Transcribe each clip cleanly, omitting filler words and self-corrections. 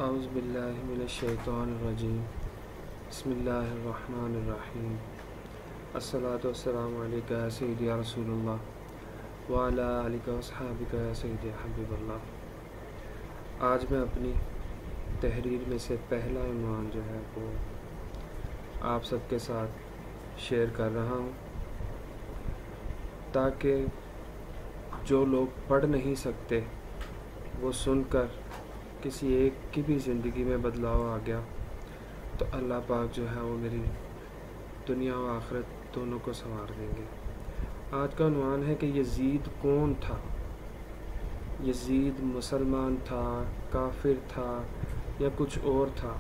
اعوذ باللہ من الشیطان الرجیم بسم اللہ الرحمن الرحیم الصلاۃ والسلام علیکہ یا سیدی یا رسول اللہ وعلی آلک واصحابک یا سیدی حبیب اللہ۔ آج میں اپنی تحریر میں سے پہلا عنوان جو ہے وہ آپ سب کے ساتھ شیئر کر رہا ہوں تاکہ جو لوگ پڑھ نہیں سکتے وہ سن کر کسی ایک کی بھی زندگی میں بدلاؤ آ گیا تو اللہ پاک جو ہے وہ میری دنیا و آخرت دونوں کو سنوار دیں گے۔ آج کا عنوان ہے کہ یزید کون تھا؟ یزید مسلمان تھا، کافر تھا یا کچھ اور تھا؟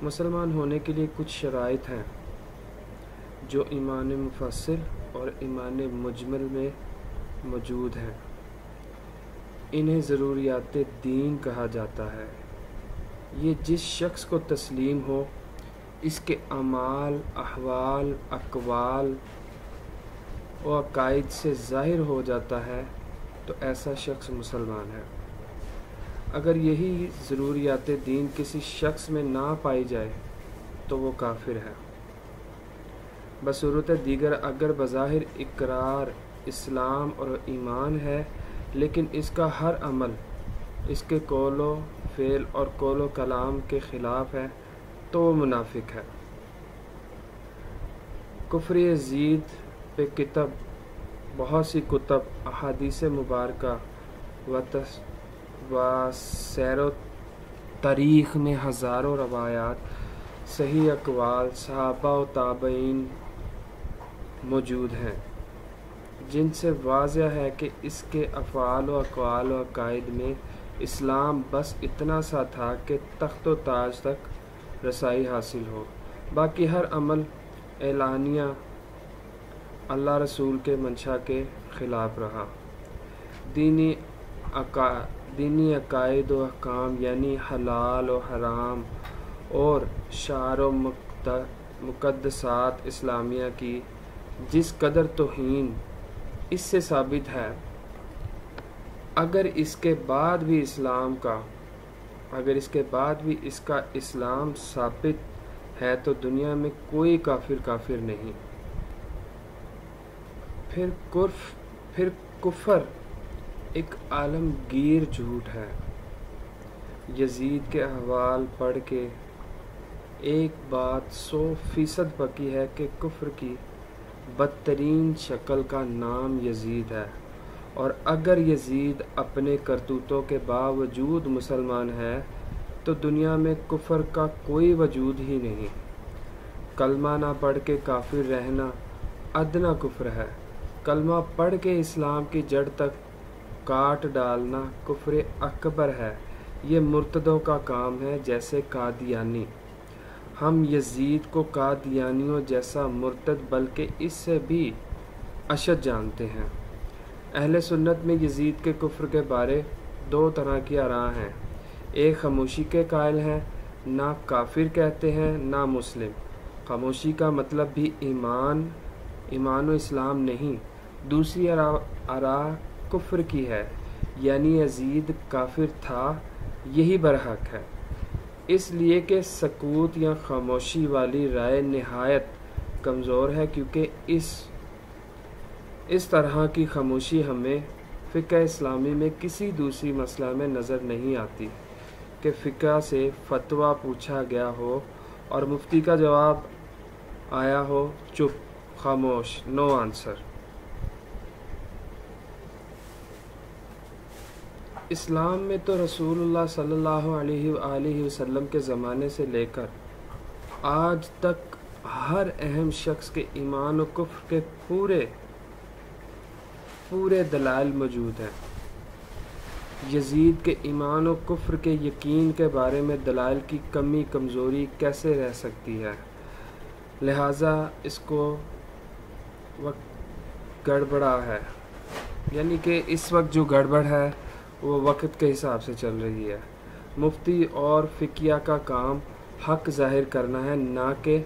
مسلمان ہونے کے لیے کچھ شرائط ہیں جو ایمان مفصل اور ایمان مجمل میں موجود ہیں۔ انہیں ضروریات دین کہا جاتا ہے۔ یہ جس شخص کو تسلیم ہو، اس کے اعمال، احوال، اقوال و عقائد سے ظاہر ہو جاتا ہے تو ایسا شخص مسلمان ہے۔ اگر یہی ضروریات دین کسی شخص میں نہ پائی جائے تو وہ کافر ہے۔ بصورت دیگر اگر بظاہر اقرار اسلام اور ایمان ہے لیکن اس کا ہر عمل اس کے قول و فعل اور قول و کلام کے خلاف ہے تو وہ منافق ہے۔ کفر یزید پہ بہت سی کتب، احادیث مبارکہ و سیر و تاریخ میں ہزاروں روایات، صحیح اقوال صحابہ و تابعین موجود ہیں جن سے واضح ہے کہ اس کے افعال و اقوال و عقائد میں اسلام بس اتنا سا تھا کہ تخت و تاج تک رسائی حاصل ہو، باقی ہر عمل اعلانیہ اللہ رسول کے منشا کے خلاف رہا۔ دینی عقائد و احکام یعنی حلال و حرام اور شعائر و مقدسات اسلامیہ کی جس قدر توہین اس سے ثابت ہے، اگر اس کے بعد بھی اس کا اسلام ثابت ہے تو دنیا میں کوئی کافر نہیں۔ پھر کفر ایک عالمگیر جھوٹ ہے۔ یزید کے احوال پڑھ کے ایک بات 100% پکی ہے کہ کفر کی بدترین شکل کا نام یزید ہے، اور اگر یزید اپنے کرتوتوں کے باوجود مسلمان ہے تو دنیا میں کفر کا کوئی وجود ہی نہیں۔ کلمہ نہ پڑھ کے کافر رہنا ادنیٰ کفر ہے، کلمہ پڑھ کے اسلام کی جڑ تک کاٹ ڈالنا کفر اکبر ہے۔ یہ مرتدوں کا کام ہے، جیسے قادیانی۔ ہم یزید کو قادیانیوں جیسا مرتد بلکہ اس سے بھی اشد جانتے ہیں۔ اہل سنت میں یزید کے کفر کے بارے دو طرح کی آراء ہیں۔ ایک خاموشی کے قائل ہیں، نہ کافر کہتے ہیں نہ مسلم۔ خاموشی کا مطلب بھی ایمان و اسلام نہیں۔ دوسری آراء کفر کی ہے، یعنی یزید کافر تھا، یہی برحق ہے، اس لیے کہ سکوت یا خاموشی والی رائے نہایت کمزور ہے، کیونکہ اس طرح کی خاموشی ہمیں فقہ اسلامی میں کسی دوسری مسئلہ میں نظر نہیں آتی کہ فقہ سے فتویٰ پوچھا گیا ہو اور مفتی کا جواب آیا ہو چپ، خاموش، نو آنسر۔ اسلام میں تو رسول اللہ صلی اللہ علیہ وآلہ وسلم کے زمانے سے لے کر آج تک ہر اہم شخص کے ایمان و کفر کے پورے دلائل موجود ہیں۔ یزید کے ایمان و کفر کے یقین کے بارے میں دلائل کی کمی کمزوری کیسے رہ سکتی ہے؟ لہٰذا اس کو وقت گڑبڑا ہے، یعنی کہ اس وقت جو گڑبڑ ہے وہ وقت کے حساب سے چل رہی ہے۔ مفتی اور فقیہ کا کام حق ظاہر کرنا ہے، نہ کہ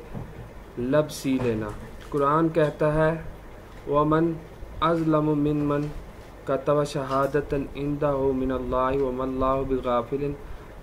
لب سی لینا۔ قرآن کہتا ہے وَمَنْ أَظْلَمُ مِمَّنْ كَتَمَ شَهَادَةً عِندَهُ مِنَ اللَّهِ وَمَا اللَّهُ بِغَافِلٍ